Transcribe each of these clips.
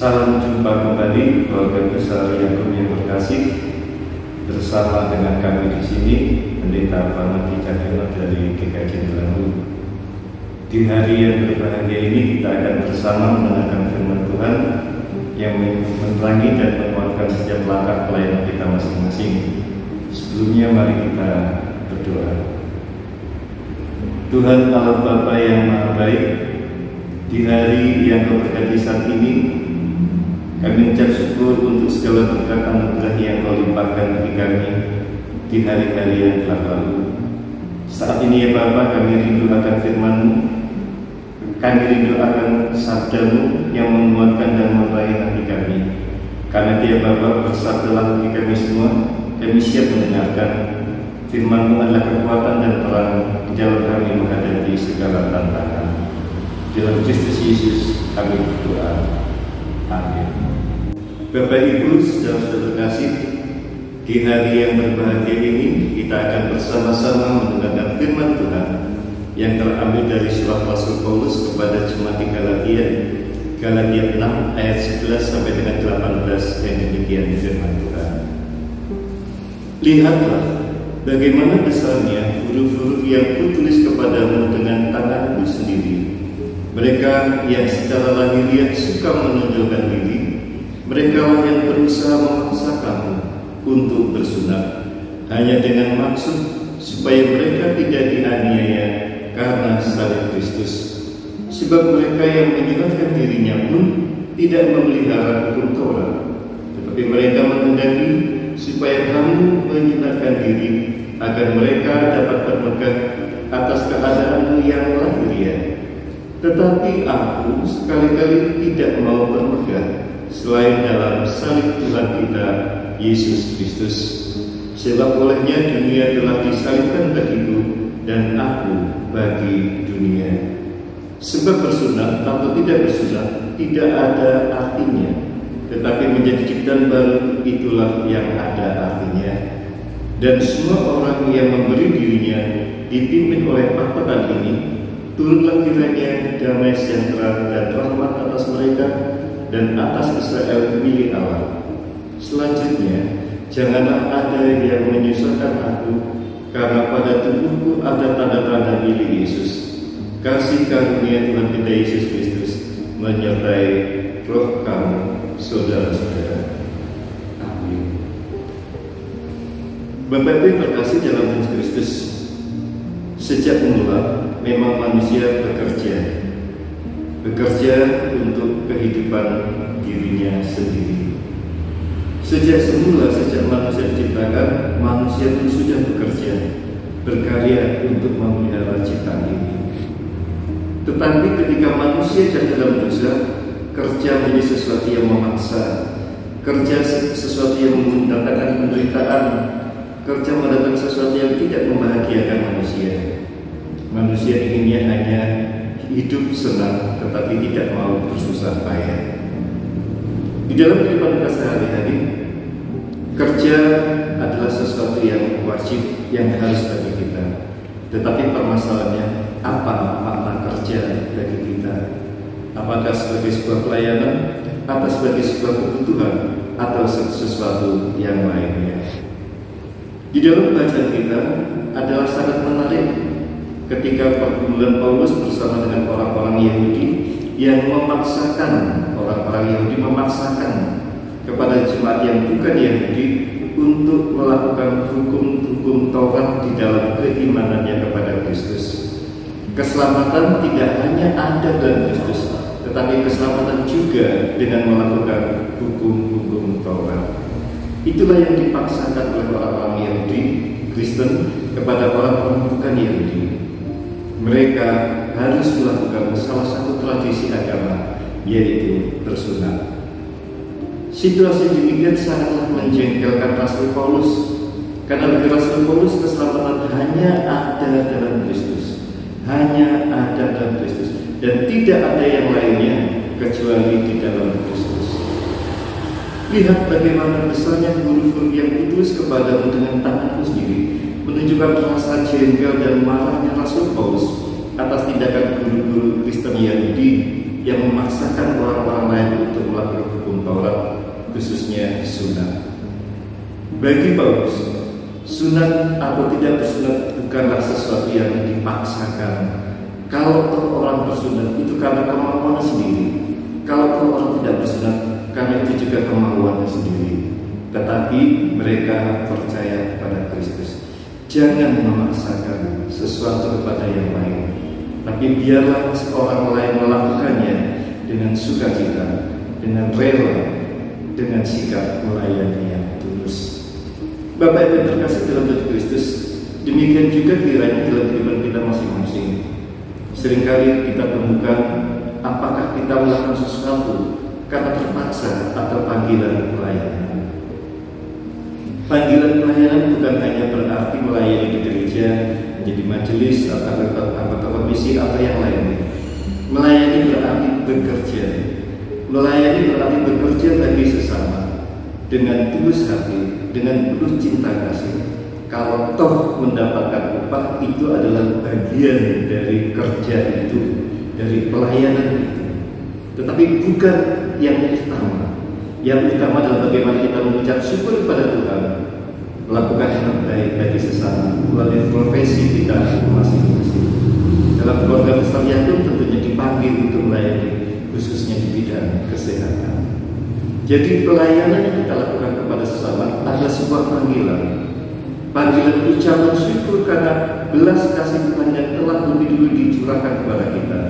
Salam jumpa kembali keluarga besar Yakub yang berkasih, bersama dengan kami di sini Pendeta Farmadi Cahyono dari GKJ Delangu. Di hari yang berbahagia ini kita akan bersama mendengarkan firman Tuhan yang menerangi dan menguatkan setiap langkah pelayanan kita masing-masing. Sebelumnya mari kita berdoa. Tuhan Allah Bapa yang Maha Baik, di hari yang Kau berkati saat ini, kami mengucap syukur untuk segala berkat anugerah yang Kau limpahkan bagi kami di hari-hari yang telah lalu. Saat ini ya Bapa, kami rindu akan firman-Mu, kami rindu akan sabda-Mu yang menguatkan dan meraih hati kami. Karena Dia Bapa bersabdalah bagi kami semua, kami siap mendengarkan. Firman-Mu adalah kekuatan dan terang di dalam kami menghadapi segala tantangan. Dalam Kristus Yesus kami berdoa. Amin. Bapak Ibu, saudara-saudara terkasih, di hari yang berbahagia ini kita akan bersama-sama mendengarkan firman Tuhan yang terambil dari surat Rasul Paulus kepada jemaat di Galatia 6 ayat 11 sampai dengan 18, yang demikian firman Tuhan. Lihatlah bagaimana besarnya huruf-huruf yang kutulis kepadamu dengan tanganku sendiri. Mereka yang secara lahiriah suka menonjolkan diri, mereka lah yang berusaha memaksa kamu untuk bersunat, hanya dengan maksud supaya mereka tidak dianiaya karena salib Kristus. Sebab mereka yang menyunatkan dirinya pun tidak memelihara hukum Taurat, tetapi mereka menghendaki supaya kamu menyunatkan diri agar mereka dapat bermegang atas keadaanmu yang lahiriah. Tetapi aku sekali-kali tidak mau bermegang selain dalam salib Tuhan kita Yesus Kristus. Sebab olehnya dunia telah disalibkan bagiku dan aku bagi dunia. Sebab bersunat atau tidak bersunat tidak ada artinya, tetapi menjadi ciptaan baru itulah yang ada artinya. Dan semua orang yang memberi dirinya dipimpin oleh patokan ini, turunlah kiranya damai sejahtera dan rahmat atas mereka dan atas Israel milik Allah. Selanjutnya, janganlah ada yang menyusahkan aku, karena pada tubuhku ada tanda-tanda milik Yesus. Kasih karunia Tuhan kita Yesus Kristus menyertai roh kamu, saudara-saudara. Amin. Bapak Ibu terkasih dalam Yesus Kristus, sejak mula memang manusia bekerja untuk kehidupan dirinya sendiri. Sejak manusia diciptakan, manusia pun sudah bekerja, berkarya untuk memelihara ciptaan ini. Tetapi ketika manusia jatuh dalam dosa, kerja menjadi sesuatu yang memaksa, kerja sesuatu yang mendatangkan penderitaan, kerja mendatangkan sesuatu yang tidak membahagiakan manusia. Manusia inginnya hanya hidup senang, tetapi tidak mau bersusah payah. Di dalam kehidupan kita sehari-hari, kerja adalah sesuatu yang wajib, yang harus bagi kita. Tetapi permasalahannya, apa makna kerja bagi kita? Apakah sebagai sebuah pelayanan, atau sebagai sebuah kebutuhan, atau sesuatu yang lainnya? Di dalam bacaan kita adalah sangat menarik ketika pergumulan Paulus bersama dengan orang-orang Yahudi yang memaksakan kepada jemaat yang bukan Yahudi untuk melakukan hukum-hukum Taurat di dalam keimanannya kepada Kristus. Keselamatan tidak hanya ada dalam Kristus, tetapi keselamatan juga dengan melakukan hukum-hukum Taurat. Itulah yang dipaksakan oleh orang-orang Yahudi Kristen kepada orang-orang bukan Yahudi. Mereka harus melakukan salah satu tradisi agama, yaitu bersunat. Situasi demikian sangatlah menjengkelkan Rasul Paulus, karena bagi Rasul Paulus keselamatan hanya ada dalam Kristus, dan tidak ada yang lainnya kecuali di dalam Kristus. Lihat bagaimana besarnya huruf-huruf yang ditulis kepadamu dengan tanganku sendiri, menunjukkan rasa jengkel dan marahnya Rasul Paulus atas tindakan guru-guru Kristen Yahudi yang memaksakan orang-orang lain untuk melakukan hukum Taurat, khususnya sunat. Bagi Paulus, sunat atau tidak bersunat bukanlah sesuatu yang dipaksakan. Kalau orang bersunat itu karena kemauannya sendiri. Kalau orang tidak bersunat karena itu juga kemauannya sendiri. Tetapi mereka percaya pada Kristus. Jangan memaksakan sesuatu kepada yang lain, tapi biarlah seorang lain melakukannya dengan sukacita, dengan rela, dengan sikap melayani yang tulus. Bapak Ibu terkasih dalam Tuhan Kristus, demikian juga kiranya dalam kehidupan kita masing-masing. Seringkali kita temukan apakah kita melakukan sesuatu karena terpaksa atau panggilan pelayanan. Panggilan pelayanan bukan hanya berarti melayani di gereja, menjadi majelis atau anggota komisi atau yang lainnya. Melayani berarti bekerja. Melayani berarti bekerja bagi sesama dengan tulus hati, dengan penuh cinta kasih. Kalau toh mendapatkan upah, itu adalah bagian dari kerja itu, dari pelayanan itu. Tetapi bukan yang utama. Yang utama adalah bagaimana kita mengucap syukur kepada Tuhan, melakukan yang terbaik bagi sesama melalui profesi kita masing-masing. Dalam keluarga besar Yakub tentunya dipanggil untuk melayani, khususnya di bidang kesehatan. Jadi pelayanan yang kita lakukan kepada sesama adalah sebuah panggilan. Panggilan ucapan syukur karena belas kasih Tuhan yang telah lebih dulu dicurahkan kepada kita,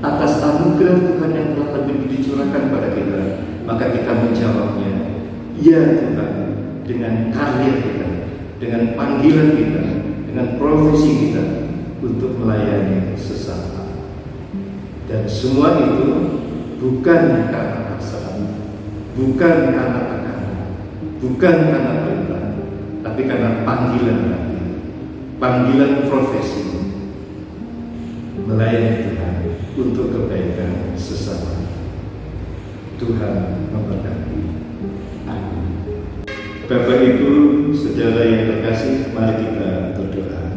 atas anugerah Tuhan yang telah lebih dulu dicurahkan kepada kita. Maka kita menjawabnya, ya Tuhan, dengan karya kita, dengan panggilan kita, dengan profesi kita untuk melayani sesama. Dan semua itu bukan karena paksaan, bukan karena tekanan, bukan karena perintah, tapi karena panggilan hati, panggilan profesi, melayani Tuhan untuk kebaikan sesama. Tuhan memberkati. Amin. Bapak Ibu, saudara yang terkasih, mari kita berdoa.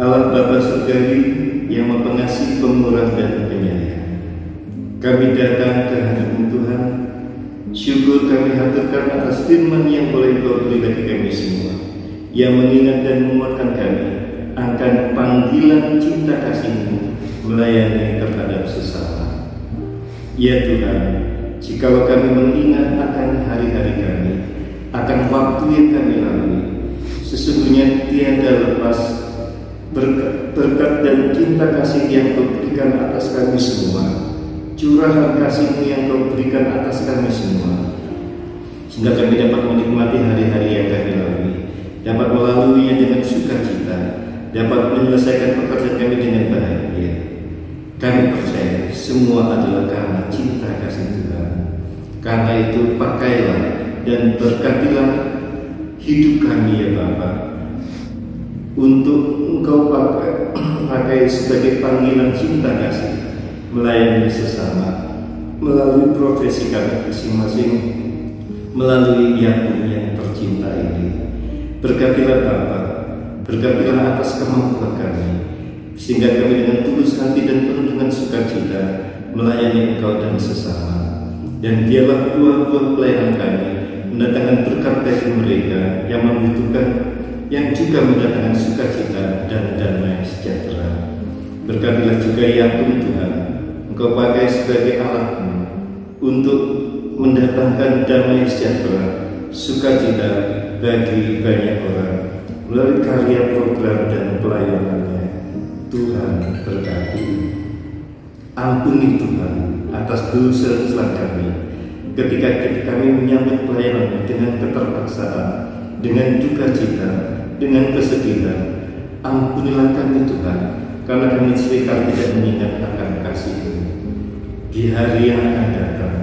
Allah Bapa Surgawi yang Maha Pengasih, Pemurah dan Penyayang, kami datang ke hadirat Tuhan. Syukur kami haturkan atas firman yang boleh Kau beri bagi kami semua, yang mengingat dan menguatkan kami akan panggilan cinta kasih-Mu melayani terhadap sesama. Ya Tuhan, jikalau kami mengingat akan hari-hari kami, akan waktu yang kami lalui, sesungguhnya tiada lepas berkat dan cinta kasih yang Kau berikan atas kami semua, curahan kasih-Mu yang Kau berikan atas kami semua, sehingga kami dapat menikmati hari-hari yang kami lalui, dapat melaluinya dengan sukacita, dapat menyelesaikan pekerjaan kami dengan bahagia. Kami percaya semua adalah karena cinta kasih Tuhan. Karena itu pakailah dan berkatilah hidup kami ya Bapa, untuk Engkau pakai sebagai panggilan cinta kasih, melayani sesama melalui profesi kami masing-masing, melalui Yakub yang tercinta ini. Berkatilah Bapa, berkatilah atas kemampuan kami, sehingga kami dengan tulus hati dan penuh dengan sukacita melayani Engkau dan sesama. Dan biarlah buah-buah pelayanan kami mendatangkan berkat bagi mereka yang membutuhkan, yang juga mendatangkan sukacita dan damai sejahtera. Berkatilah juga Yakub Tuhan, Engkau pakai sebagai alat-Mu untuk mendatangkan damai sejahtera, sukacita bagi banyak orang melalui karya program dan pelayanannya. Tuhan berkati. Ampuni Tuhan atas dosa-dosa kami ketika kami menyambut pelayanan dengan keterpaksaan, dengan duka cita, dengan kesedihan. Ampunilah kami Tuhan, karena kami seringkali tidak mengingat akan kasih-Mu. Di hari yang akan datang,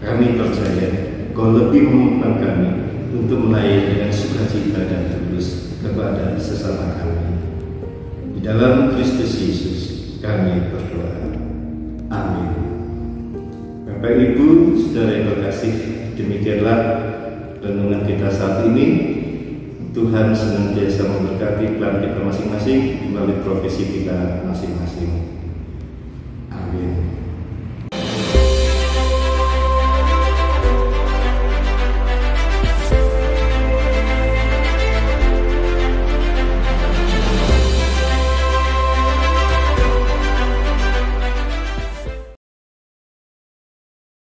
kami percaya Kau lebih memampukan kami untuk melayani dengan sukacita dan tulus kepada sesama kami. Di dalam Kristus Yesus kami berdoa. Amin. Bapak Ibu, saudara yang terkasih, demikianlah renungan kita saat ini. Tuhan senantiasa memberkati kehidupan kita masing-masing melalui profesi kita masing-masing.